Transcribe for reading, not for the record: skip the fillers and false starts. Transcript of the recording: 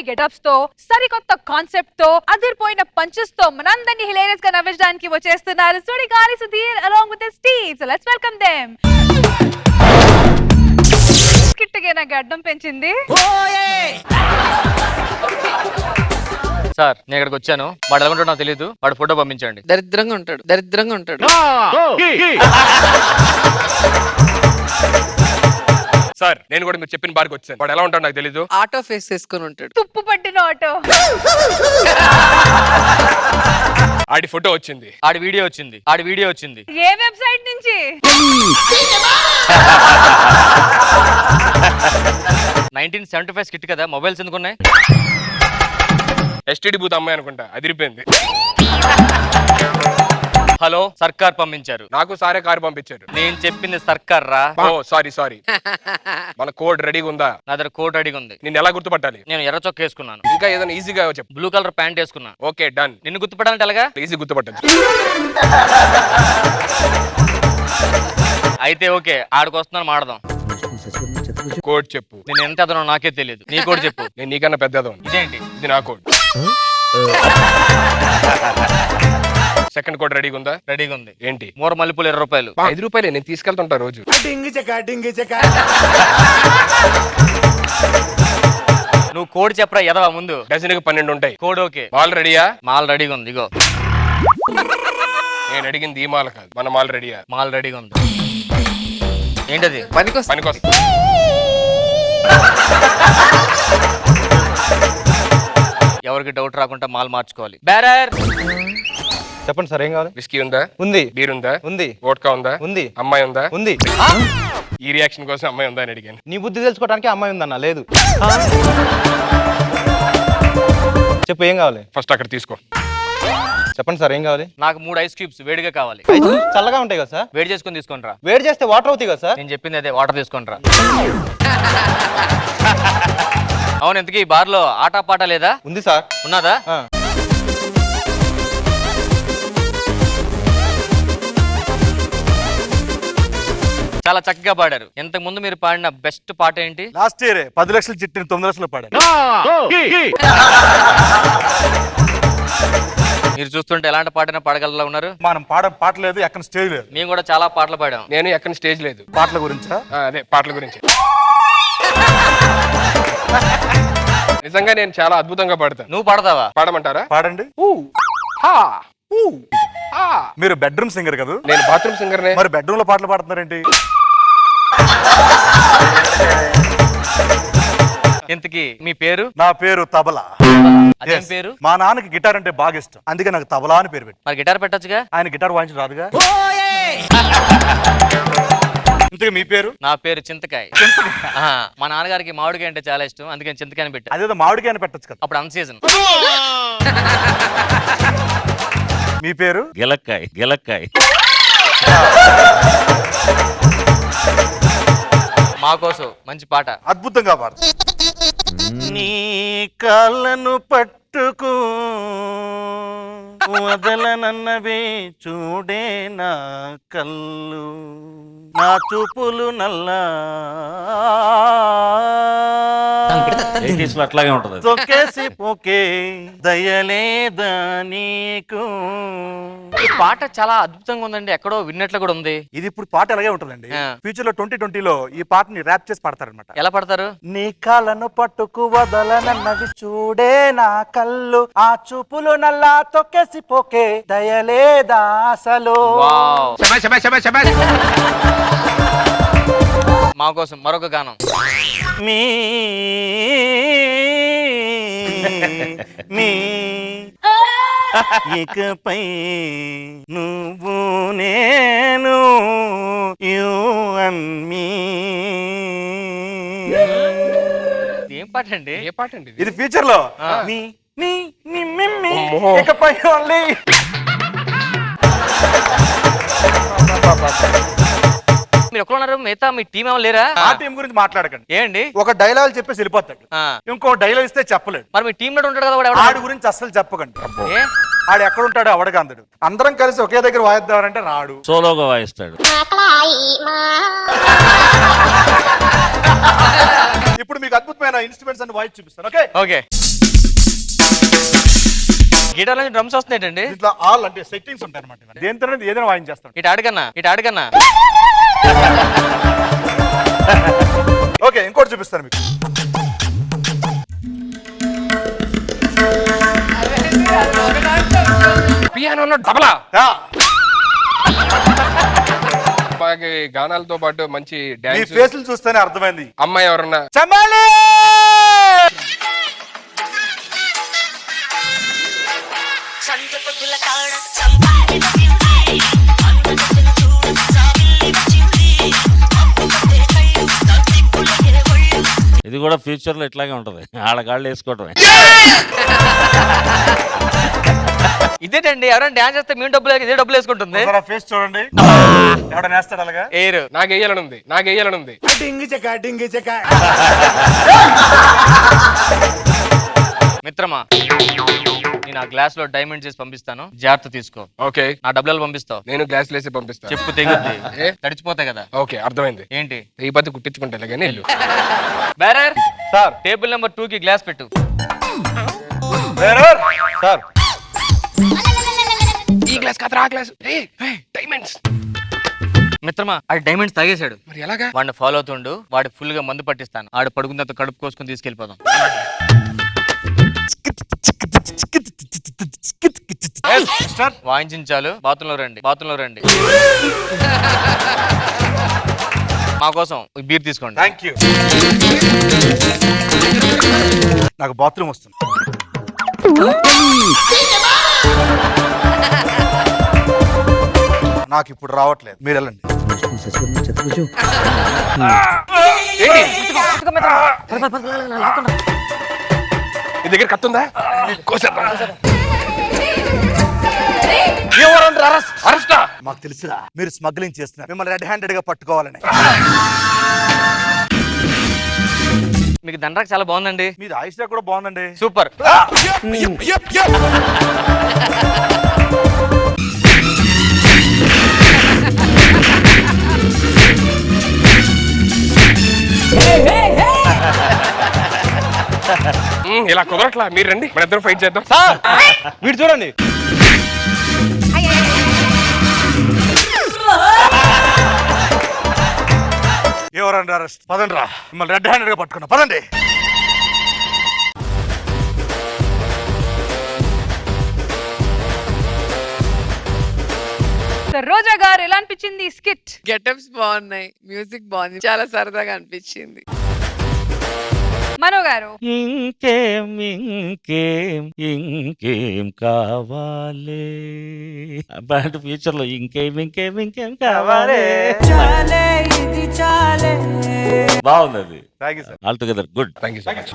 నవే getups తో సరికొత్త concept తో అదిరిపోయిన పంచెస్ తో మనందరినీ హిలేరియస్ గా నవ్వించడానికి వచ్చేస్తున్నారు Sudigali Sudheer along with his team. So let's welcome them. కిట్టగే నాకు అడ్డం పెంచింది. సార్ నేను ఇక్కడికి వచ్చాను, వాడు ఎలా ఉంటాడో నాకు తెలియదు, వాడు ఫోటో పంపించండి. దరిద్రంగా ఉంటాడు, దరిద్రంగా ఉంటాడు. సార్ నేను కూడా మీరు చెప్పిన బార్కి వచ్చాను, వాడు ఎలా ఉంటాడు నాకు తెలీదు. ఆటో ఫేస్ వేసుకొని ఉంటాడు. తుప్పు పట్టిన ఆటో. ఆడి ఫోటో వచ్చింది, ఆడి వీడియో వచ్చింది, ఆడి వీడియో వచ్చింది. ఏ వెబ్సైట్ నుంచి? 1975 స్కిట్ కదా, మొబైల్స్ ఎందుకున్నాయి? ఎస్టీడీ బూత్ అమ్మాయి అనుకుంటా, అదిరిపోయింది. హలో, సర్కార్ పంపించారు. నాకు సారే కారు పంపించారు. నేను చెప్పింది సర్కార్ రా. ఓ సారీ మన కోడ్ రెడీగా ఉందా? నా దగ్గర కోట్ రెడీగా ఉంది. నిన్ను ఎలా గుర్తుపట్టాలి? నేను ఎర్ర చొక్క వేసుకున్నాను. ఇంకా ఏదైనా ఈజీగా చెప్పు. బ్లూ కలర్ ప్యాంట్ వేసుకున్నాను. Okay done. నిన్ను గుర్తుపడాలంటే ఎలాగా? ఈజీ గుర్తుపట్టచ్చు. అయితే ఓకే, ఆడికి వస్తున్నాను, మాడదాం. కోడ్ చెప్పు. నేను ఎంత అదనో నాకే తెలియదు, నీ కోడ్ చెప్పు. నేను నీకన్నా పెద్దదో. ఇదేంటి? ఇది నా కోడ్. సెకండ్ కోడ్ రెడీగా ఉందా? రెడీగా ఉంది. ఏంటి? మూర మల్లెపూలు 20 రూపాయలు. 5 రూపాయలే, నేను తీసుకెళ్తుంటా రోజు. నువ్వు కోడ్ చెప్పరా ఎదవా ముందు. డజన్కి 12 ఉంటాయి. Code okay. మాల్ రెడీయా? మాల్ రెడీగా ఉంది. ఇగో నేను అడిగింది ఈ మాల్ కాదు, మన మాల్ రెడీయా? మాల్ రెడీగా ఉంది. ఏంటది? పనికొస్తా. ఎవరికి డౌట్ రాకుండా మాల్ మార్చుకోవాలి. బ్యారర్ చెప్పండి సార్, ఏం కావాలి? విస్కీ ఉందా? ఉంది. బీర్ ఉందా? ఉంది. వోడ్కా ఉందా? ఉంది. అమ్మాయి ఉందా? ఉంది. ఈ రియాక్షన్ కోసం అమ్మాయి ఉందా అని అడిగాను. నీ బుద్ధి తెలుసుకోవడానికి అమ్మాయి ఉందన్న. లేదు. చెప్పు, ఏం కావాలి? ఫస్ట్ అక్కడ తీసుకో. చెప్పండి సార్, ఏం కావాలి? నాకు 3 ఐస్ క్యూబ్స్ వేడిగా కావాలి. చల్లగా ఉంటాయి కదా సార్? వేడి చేసుకుని తీసుకొని రా. వేడి చేస్తే వాటర్ అవుతాయి కదా సార్? నేను చెప్పింది అదే, వాటర్ తీసుకొని రా. అవును, ఇంతకీ ఈ బార్ లో ఆటా పాట లేదా? ఉంది సార్. ఉన్నదా? చాలా చక్కగా పాడారు. ఇంతకు ముందు మీరు పాడిన బెస్ట్ పాట ఏంటి? లాస్ట్ ఇయర్ 10 లక్షల చిట్టిని 9 లక్షలు పాడారు. మీరు చూస్తుంటే ఎలాంటి పాటైనా పాడగలలా ఉన్నారు. మనం పాటలేదు, ఎక్కడ స్టేజ్ లేదు. మేము కూడా చాలా పాటలు పాడాం. నేను ఎక్కడ స్టేజ్ లేదు. పాటల గురించా? అదే పాటల గురించి. నిజంగా నేను చాలా అద్భుతంగా పాడతాను. నువ్వు పాడతావా? పాడమంటారా? పాడండి. మీరు బెడ్రూమ్ సింగర్ కదా? నేను బాత్రూమ్ సింగర్. మరి బెడ్రూమ్ లో పాటలు పాడుతున్నారేంటి? ఇంతకీ మీ పేరు? నా పేరు తబలా. అదేం పేరు? మా నాన్నకి గిటార్ అంటే బాగా ఇష్టం, అందుకే నాకు తబలా అని పేరు పెట్టి. మరి గిటార్ పెట్టొచ్చుగా? ఆయన గిటార్ వాయించడం రాదుగా. ఇంతకీ మీ పేరు? నా పేరు చింతకాయ. మా నాన్నగారికి మామిడికాయ అంటే చాలా ఇష్టం, అందుకని చింతకాయని పెట్టా. అదేదో మామిడికాయ అని పెట్టచ్చు కదా. అప్పుడు అన్ సీజన్. మీ పేరు? గిలక్కాయ్. గిలక్కాయ్. మా కోసం మంచి పాట. అద్భుతంగా పాడు. నీ కాళ్ళను పట్టుకు వదలనన్నవే చూడే నా కళ్ళు, నా చూపులు నల్లా అట్లాగే ఉంటది. తొక్కేసి పోకే దయలేదా నీకు. ఈ పాట చాలా అద్భుతంగా ఉందండి, ఎక్కడో విన్నట్లు కూడా ఉంది. ఇది ఇప్పుడు పాట ఎలాగే ఉంటుందండి. ఫ్యూచర్ లో 2020లో ఈ పాటని ర్యాప్ చేసి పాడతారనమాట. ఎలా పడతారు? నీ కాళ్ళను పట్టుకు వదలనన్నవి చూడే నా కళ్ళు, ఆ చూపులు నల్లా తొక్కేసి పోకే దయలేదా అసలు. మా కోసం మరొక గానం. మీ ఇకపై నువ్వు నేను యు అండ్ మీ. ఏం పాట అండి? ఏ పాట అండి ఇది ఫ్యూచర్ లో మీ మీ మీ మీ ఇకపై ఓన్లీ. మీరు ఎక్కడ ఉన్నారు? మిగతా మీ టీం ఏమో లేరా? ఆ టీం గురించి మాట్లాడకండి. ఏంటి? ఒక డైలాగ్ చెప్పేసి వెళ్ళిపోతాడు, ఇంకో డైలాగ్ ఇస్తే చెప్పలేడు. మరి మీ టీం లో ఉంటాడు కదా వాడు. ఆడి గురించి అస్సలు చెప్పకండి. ఆడు ఎక్కడ ఉంటాడు అవడగా అందడు. అందరం కలిసి ఒకే దగ్గర వాయిద్దామంటే రాడు, సోలోగా వాయిస్తాడు. ఇప్పుడు మీకు అద్భుతమైన ఇన్స్ట్రుమెంట్స్ అన్ని వాయిస్ చూపిస్తాను. Okay, okay. గిటార్ నుంచి డ్రమ్స్ వస్తున్నాయండి. దీంట్లో ఆల్ అంటే సెట్టింగ్స్ ఉంటాయి అనమాట. దేంతో ఏదైనా వాయించేస్తాను. ఇటు అడగన్నా. ఓకే, ఇంకోటి చూపిస్తాను మీకు. పియానోలో డబలా ఆ, బాగా గానాలతో పాటు మంచి మీ డాన్స్. ఫేసులు చూస్తేనే అర్థమైంది. అమ్మాయి ఎవరన్నా చమాలి ఇది కూడా ఫ్యూచర్ లో ఇట్లాగే ఉంటది, ఆడగాళ్ళు వేసుకోవటమే. ఇదేంటండి, ఎవరైనా డాన్స్ చేస్తే మేము ఇదే డబ్బులు వేసుకుంటుంది. ఒకసారి ఫేస్ చూడండి. ఎవడన్నా వేస్తాడు అలాగా? ఎయిర్ నాకు వేయాలనుంది. మిత్రమా, నేను ఆ గ్లాస్ లో డైమండ్ చేసి పంపిస్తాను, జాగ్రత్త తీసుకో. ఓకే, నా డబ్బులు పంపిస్తావు. నేను గ్లాస్ లేసి పంపిస్తాను. చెప్పు తెగుద్ది, ఏ? తడిచిపోతాయి కదా. ఓకే, అర్థమైంది. ఏంటి ఈ పద్ధతి కుట్టించుకుంటా కానీ ఇల్లు. బేరర్ సార్ టేబుల్ నెంబర్ 2 కి గ్లాస్ పెట్టు. సార్ ఈ గ్లాస్ కాదు, ఆ గ్లాస్. డైమండ్స్. మిత్రమా, ఆడు డైమండ్స్ తాగేశాడు. మరి ఎలాగా? వాడిని ఫాలో అవుతుండు, వాడి ఫుల్ గా మందు పట్టిస్తాను. ఆడు పడుకున్న తర్వాత కడుపు కోసుకుని తీసుకెళ్ళిపోదాం. వాయించాలు. బాత్రూంలో రండి. మా కోసం బీర్ తీసుకోండి. Thank you. నాకు బాత్రూమ్ వస్తుంది. నాకు ఇప్పుడు రావట్లేదు, మీరు వెళ్ళండి. నీ దగ్గర కత్తుందా? కోసేద్దాం. అరెస్టా? మాకు తెలుసురా, మీరు స్మగ్లింగ్ చేస్తున్నారు. మిమ్మల్ని రెడ్ హ్యాండెడ్ గా పట్టుకోవాలని. మీకు దండరాకు చాలా బాగుందండి. మీరు ఆయుష్ కూడా బాగుందండి. సూపర్. ఇలా కుదరట్లా, మీరు రండి, మన ఇద్దరు ఫైట్ చేద్దాం. సార్ వీడు చూడండి. ఎవరండి అరెస్ట్? పదండి రా, మిమ్మల్ని రెడ్ హ్యాండెడ్ గా పట్టుకున్నా. పదండి. రోజా గారు ఎలా అనిపించింది ఈ స్కిట్? గెటప్స్ బాగున్నాయి, మ్యూజిక్ బాగుంది, చాలా సరదాగా అనిపించింది. మనో గారు ఇంకేం కావాలి, బట్ ఫ్యూచర్ లో ఇంకేం కావాలి. బాగుంది అది. Thank you sir. All together good. Thank you so much.